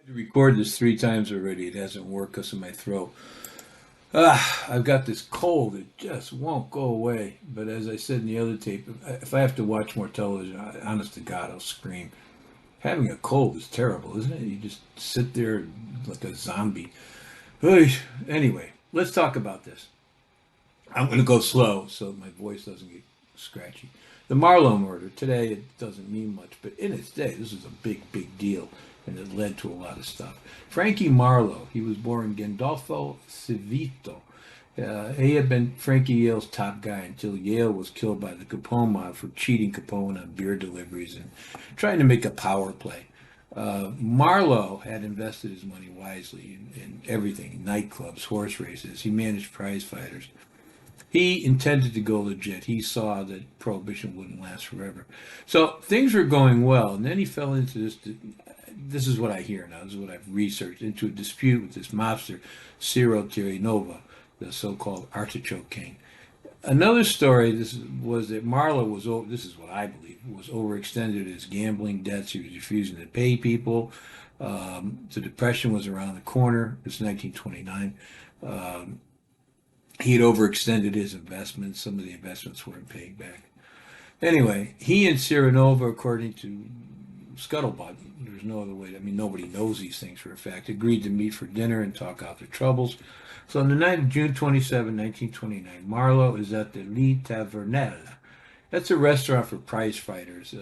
To record this 3 times already. It hasn't worked because of my throat. I've got this cold. It just won't go away. But as I said in the other tape, if I have to watch more television, honest to God, I'll scream. Having a cold is terrible, isn't it? You just sit there like a zombie. Oy. Anyway, let's talk about this. I'm going to go slow so my voice doesn't get scratchy. The Marlow murder, today it doesn't mean much, but in its day, this was a big, big deal, and it led to a lot of stuff. Frankie Marlow, he was born Gandolfo Civito. He had been Frankie Yale's top guy until Yale was killed by the Capone mob for cheating Capone on beer deliveries and trying to make a power play. Marlow had invested his money wisely in everything, nightclubs, horse races. He managed prize fighters. He intended to go legit. He saw that prohibition wouldn't last forever. So things were going well, and then he fell into this. This is what I hear now. This is what I've researched into a dispute with this mobster, Ciro Terranova, the so-called Artichoke King. Another story was that Marlow was, this is what I believe, was overextended his gambling debts. He was refusing to pay people. The Depression was around the corner. It was 1929. He had overextended his investments. Some of the investments weren't paying back. Anyway, he and Terranova, according to scuttlebutt, there's no other way. I mean, nobody knows these things for a fact, agreed to meet for dinner and talk out their troubles. So on the night of June 27, 1929, Marlow is at the Le Tavernelle. That's a restaurant for prize fighters.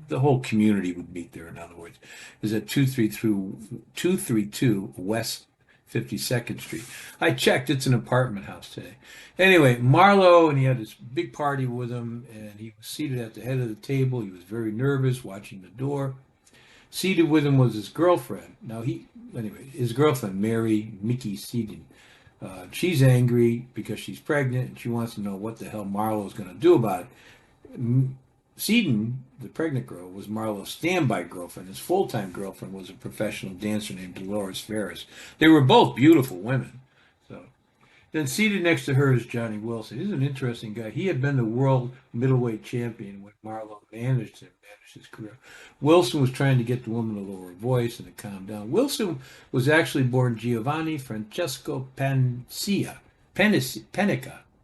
The whole community would meet there, in other words. It was at 232 West 52nd Street. I checked, it's an apartment house today. Anyway, Marlow, and he had this big party with him, and he was seated at the head of the table. He was very nervous, watching the door. Seated with him was his girlfriend. Anyway, his girlfriend, Mary Mickey Seaton. She's angry because she's pregnant, and she wants to know what the hell Marlow's going to do about it. Seaton, the pregnant girl, was Marlow's standby girlfriend. His full-time girlfriend was a professional dancer named Dolores Ferris. They were both beautiful women. So, then seated next to her is Johnny Wilson. He's an interesting guy. He had been the world middleweight champion when Marlow managed his career. Wilson was trying to get the woman to lower her voice and to calm down. Wilson was actually born Giovanni Francesco Panica,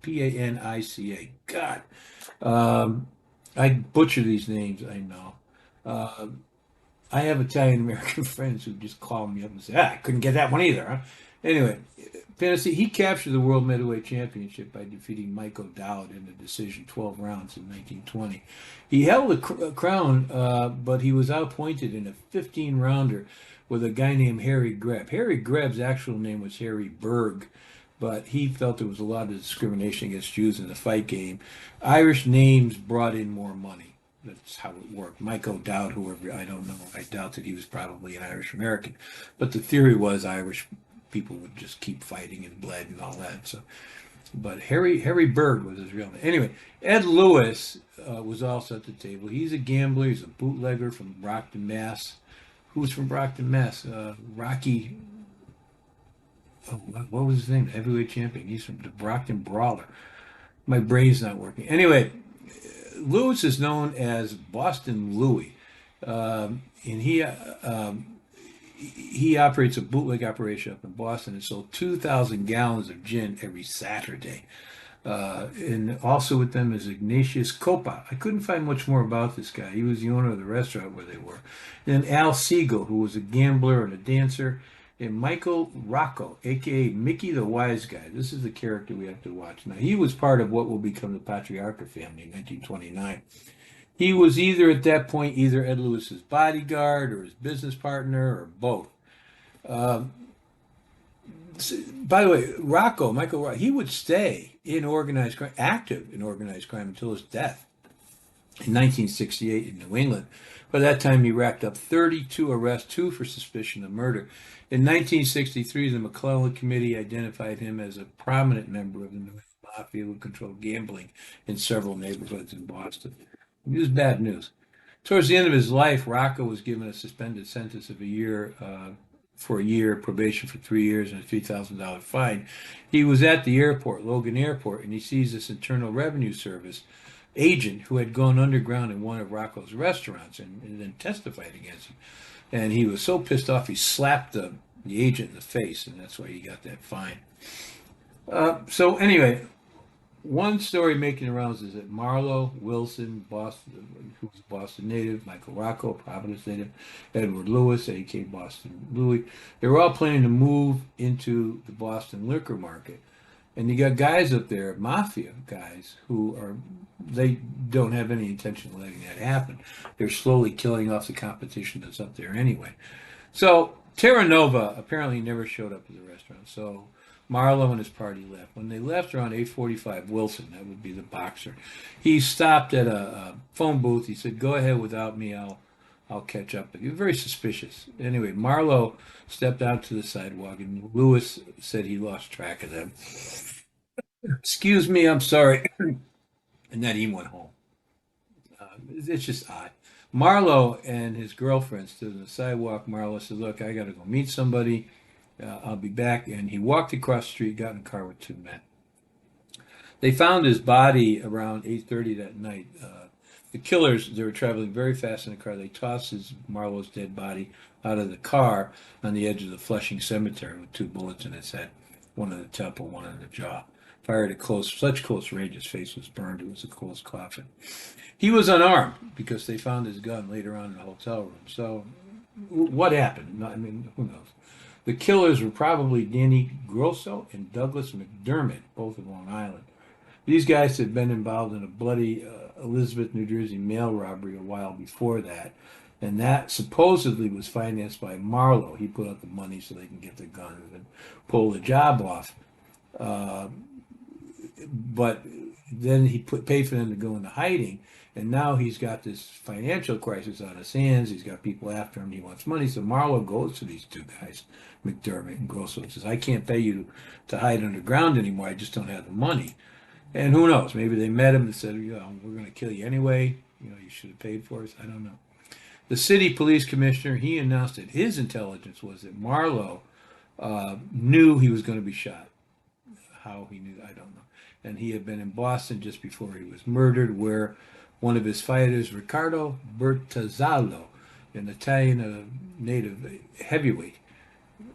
P-A-N-I-C-A. God. I butcher these names, I know. Uh, I have Italian American friends who just call me up and say, I couldn't get that one either, huh? Anyway, Fantasy, he captured the World Middleweight Championship by defeating Mike O'Dowd in a decision, 12 rounds in 1920. He held the crown, but he was outpointed in a 15-rounder with a guy named Harry Greb. Harry Greb's actual name was Harry Berg, but he felt there was a lot of discrimination against Jews in the fight game. Irish names brought in more money. That's how it worked. Mike O'Dowd, whoever, I don't know. I doubt that he was probably an Irish American. But the theory was Irish people would just keep fighting and bled and all that. So, but Harry Berg was his real name. Anyway, Ed Lewis was also at the table. He's a gambler. He's a bootlegger from Brockton, Mass. Who's from Brockton, Mass? Rocky. Oh, what was his name? The heavyweight champion. He's from the Brockton Brawler. My brain's not working. Anyway, Lewis is known as Boston Louie, and he operates a bootleg operation up in Boston and sold 2,000 gallons of gin every Saturday. And also with them is Ignatius Copa. I couldn't find much more about this guy. He was the owner of the restaurant where they were. And Al Siegel, who was a gambler and a dancer, and Michael Rocco, a.k.a. Mickey the Wise Guy. This is the character we have to watch. Now, he was part of what will become the Patriarca family in 1929. He was either, at that point, either Ed Lewis's bodyguard or his business partner or both. Um, by the way, Michael Rocco, he would stay in organized crime, active in organized crime until his death in 1968 in New England. By that time, he racked up 32 arrests, 2 for suspicion of murder. In 1963, the McClellan Committee identified him as a prominent member of the New England Mafia who controlled gambling in several neighborhoods in Boston. It was bad news. Towards the end of his life, Rocco was given a suspended sentence of a year, probation for 3 years, and a $3,000 fine. He was at the airport, Logan Airport, and he sees this Internal Revenue Service agent who had gone underground in one of Rocco's restaurants and then testified against him. And he was so pissed off, he slapped the agent in the face, and that's why he got that fine. So anyway, one story making the rounds is that Marlow, Wilson, Boston, who was a Boston native, Michael Rocco, Providence native, Edward Lewis, a.k.a. Boston Louis, they were all planning to move into the Boston liquor market. And you got guys up there, mafia guys, who are, they don't have any intention of letting that happen. They're slowly killing off the competition that's up there anyway. So Terranova apparently never showed up at the restaurant. So Marlow and his party left. When they left around 8:45, Wilson, that would be the boxer, he stopped at a phone booth. He said, "Go ahead without me. I'll catch up." He was very suspicious. Anyway, Marlow stepped out to the sidewalk, and Lewis said he lost track of them. "Excuse me, I'm sorry," and then he went home. It's just odd. Marlow and his girlfriend stood on the sidewalk. Marlow said, "Look, I got to go meet somebody. I'll be back." And he walked across the street, got in a car with two men. They found his body around 8:30 that night. The killers, they were traveling very fast in the car. They tossed Marlow's dead body out of the car on the edge of the Flushing Cemetery with two bullets in his head, one in the temple, one in the jaw. Fired at such close range, his face was burned. It was a close coffin. He was unarmed because they found his gun later on in the hotel room. So, what happened? I mean, who knows? The killers were probably Danny Grosso and Douglas McDermott, both of Long Island. These guys had been involved in a bloody Elizabeth, New Jersey mail robbery a while before that, and that supposedly was financed by Marlow. He put up the money so they can get the guns and pull the job off. But then he paid for them to go into hiding, and now he's got this financial crisis on his hands. He's got people after him. He wants money, so Marlow goes to these two guys, McDermott and Grosso, and says, "I can't pay you to hide underground anymore. I just don't have the money." And who knows? Maybe they met him and said, "We're going to kill you anyway. You should have paid for us." I don't know. The city police commissioner, he announced that his intelligence was that Marlow knew he was going to be shot. How he knew, I don't know. And he had been in Boston just before he was murdered, where one of his fighters, Riccardo Bertazzalo, an Italian native heavyweight,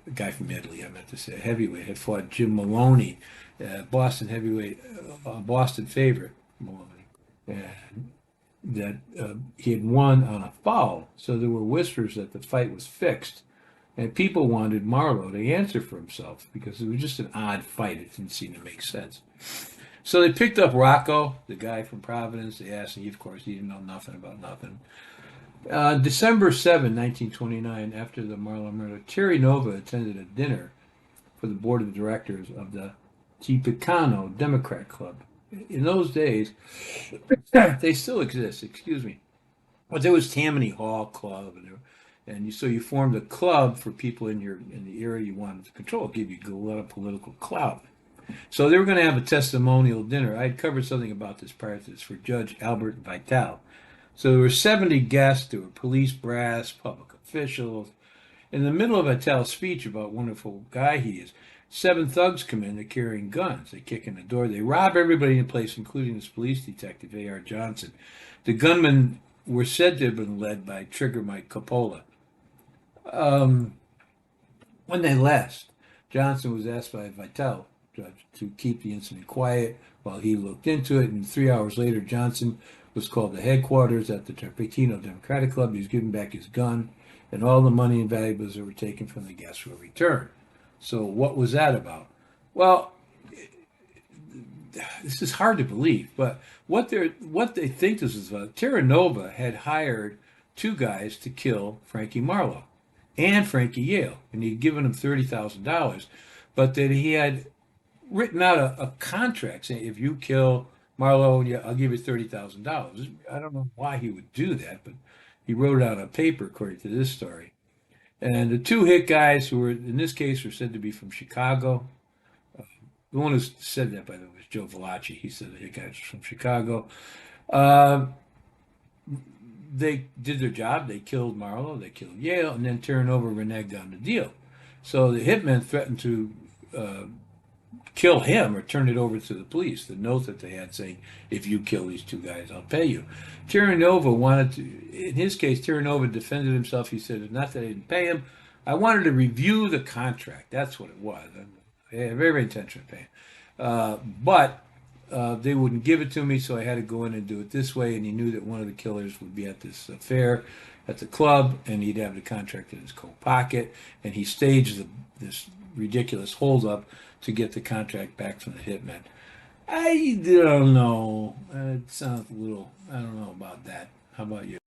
a guy from Italy, I meant to say, heavyweight, had fought Jim Maloney, Boston heavyweight, Boston favorite, Maloney, and that he had won on a foul. So there were whispers that the fight was fixed. And people wanted Marlow to answer for himself because it was just an odd fight. It didn't seem to make sense. So they picked up Rocco, the guy from Providence. They asked him, of course, he didn't know nothing about nothing. December 7, 1929, after the Marlow murder, Terranova attended a dinner for the board of directors of the Tippecano Democrat Club. In those days, they still exist, excuse me. But there was Tammany Hall Club, so you formed a club for people in the area you wanted to control, give you a lot of political clout. So they were going to have a testimonial dinner. I had covered something about this prior to this for Judge Albert Vitale. So there were 70 guests. There were police brass, public officials. In the middle of Vitale's speech about what a wonderful guy he is, 7 thugs come in. They're carrying guns. They kick in the door. They rob everybody in the place, including this police detective, A.R. Johnson. The gunmen were said to have been led by Trigger Mike Coppola. When they left, Johnson was asked by Vitale judge to keep the incident quiet while he looked into it, and 3 hours later, Johnson was called to headquarters at the Tippecano Democratic Club. He was given back his gun, and all the money and valuables that were taken from the guests were returned. So what was that about? Well, this is hard to believe, but what they think this is about, Terranova had hired 2 guys to kill Frankie Marlow and Frankie Yale, and he'd given them $30,000, but that he had written out a contract saying, if you kill Marlow, yeah, I'll give you $30,000. I don't know why he would do that, but he wrote it out on paper, according to this story. And the 2 hit guys, who were in this case were said to be from Chicago. The one who said that, by the way, was Joe Valachi. He said the hit guys were from Chicago. They did their job. They killed Marlow. They killed Yale, and then Terranova reneged on the deal. So the hitmen threatened to kill him or turn it over to the police. The note that they had saying, if you kill these two guys, I'll pay you. Terranova wanted to, in his case, Terranova defended himself. He said, not that I didn't pay him. I wanted to review the contract. That's what it was. I had every intention of paying. But they wouldn't give it to me, so I had to go in and do it this way. And he knew that one of the killers would be at this affair at the club, and he'd have the contract in his coat pocket. And he staged this ridiculous holdup to get the contract back from the hitman. I don't know. It sounds a little, I don't know about that. How about you?